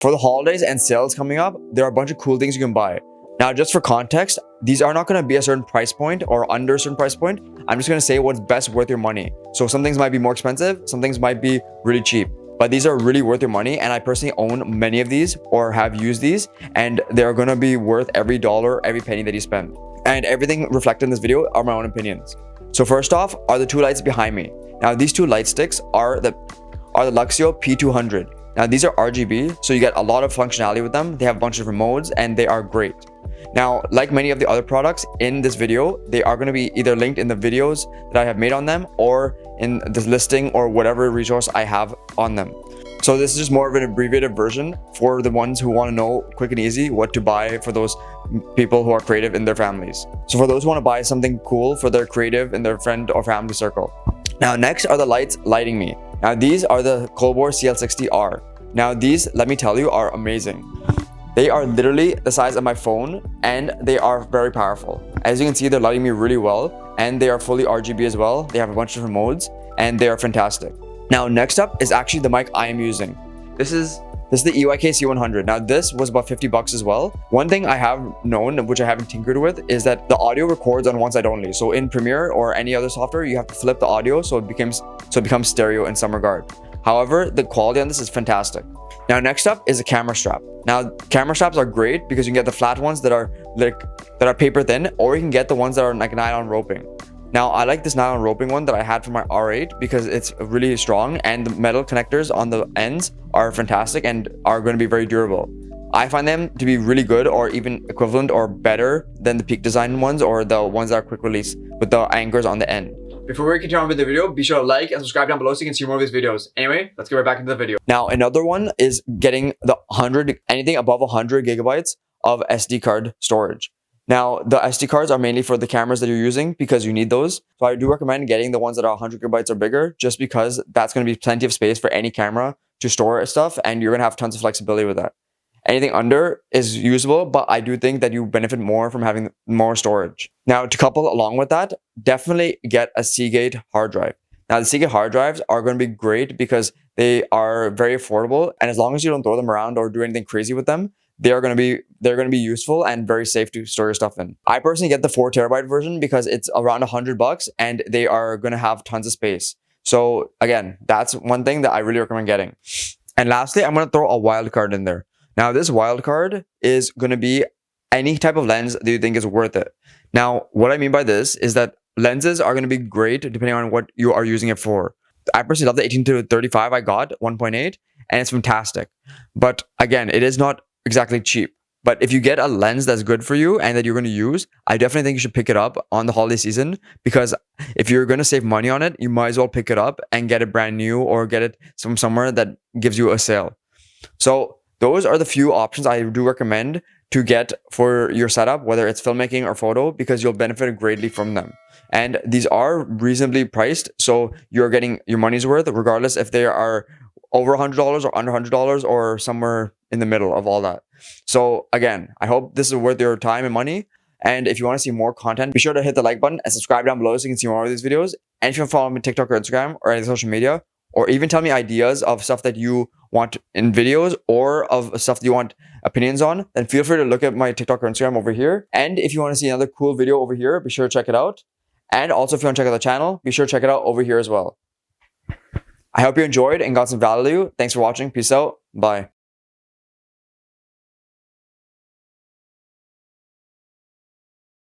For the holidays and sales coming up, there are a bunch of cool things you can buy. Now, just for context, these are not going to be a certain price point or under a certain price point. I'm just going to say what's best worth your money. So some things might be more expensive, some things might be really cheap, but these are really worth your money. And I personally own many of these or have used these, and they're going to be worth every dollar, every penny that you spend. And everything reflected in this video are my own opinions. So first off are the two lights behind me. Now these two light sticks are the Luxio P200. Now these are RGB, so you get a lot of functionality with them. They have a bunch of different modes and they are great. Now, like many of the other products in this video, they are going to be either linked in the videos that I have made on them or in this listing or whatever resource I have on them. So this is just more of an abbreviated version for the ones who want to know quick and easy what to buy for those people who are creative in their families. So for those who want to buy something cool for their creative in their friend or family circle. Now next are the lights lighting me. Now these are the Colbor CL60R. Now these, let me tell you, are amazing. They are literally the size of my phone and they are very powerful. As you can see, they're lighting me really well and they are fully RGB as well. They have a bunch of different modes and they are fantastic. Now next up is actually the mic I am using. This is the EYK C100. Now this was about 50 bucks as well. One thing I have known, which I haven't tinkered with, is that the audio records on one side only. So in Premiere or any other software, you have to flip the audio so it becomes stereo in some regard. However, the quality on this is fantastic. Now next up is a camera strap. Now camera straps are great because you can get the flat ones that are paper thin, or you can get the ones that are like nylon roping. Now I like this nylon roping one that I had for my R8 because it's really strong and the metal connectors on the ends are fantastic and are going to be very durable. I find them to be really good or even equivalent or better than the Peak Design ones or the ones that are quick release with the anchors on the end. Before we continue on with the video, be sure to like and subscribe down below so you can see more of these videos. Anyway, let's get right back into the video. Now, another one is getting the anything above 100 gigabytes of SD card storage. Now, the SD cards are mainly for the cameras that you're using because you need those. So I do recommend getting the ones that are 100 gigabytes or bigger just because that's going to be plenty of space for any camera to store stuff and you're going to have tons of flexibility with that. Anything under is usable, but I do think that you benefit more from having more storage. Now, to couple along with that, definitely get a Seagate hard drive. Now, the Seagate hard drives are going to be great because they are very affordable, and as long as you don't throw them around or do anything crazy with them, they're going to be useful and very safe to store your stuff in. I personally get the 4 terabyte version because it's around $100 and they are going to have tons of space. So again, that's one thing that I really recommend getting. And lastly, I'm going to throw a wildcard in there. Now, this wildcard is going to be any type of lens that you think is worth it. Now, what I mean by this is that lenses are going to be great depending on what you are using it for. I personally love the 18-35 I got, 1.8, and it's fantastic. But again, it is not exactly cheap. But if you get a lens that's good for you and that you're going to use, I definitely think you should pick it up on the holiday season because if you're going to save money on it, you might as well pick it up and get it brand new or get it from somewhere that gives you a sale. So those are the few options I do recommend to get for your setup, whether it's filmmaking or photo, because you'll benefit greatly from them. And these are reasonably priced, so you're getting your money's worth, regardless if they are over $100 or under $100 or somewhere in the middle of all that. So again, I hope this is worth your time and money. And if you want to see more content, be sure to hit the like button and subscribe down below so you can see more of these videos. And if you want to follow me on TikTok or Instagram or any social media, or even tell me ideas of stuff that you want in videos or of stuff that you want opinions on, then feel free to look at my TikTok or Instagram over here. And if you want to see another cool video over here, be sure to check it out. And also if you want to check out the channel, be sure to check it out over here as well. I hope you enjoyed and got some value. Thanks for watching. Peace out. Bye.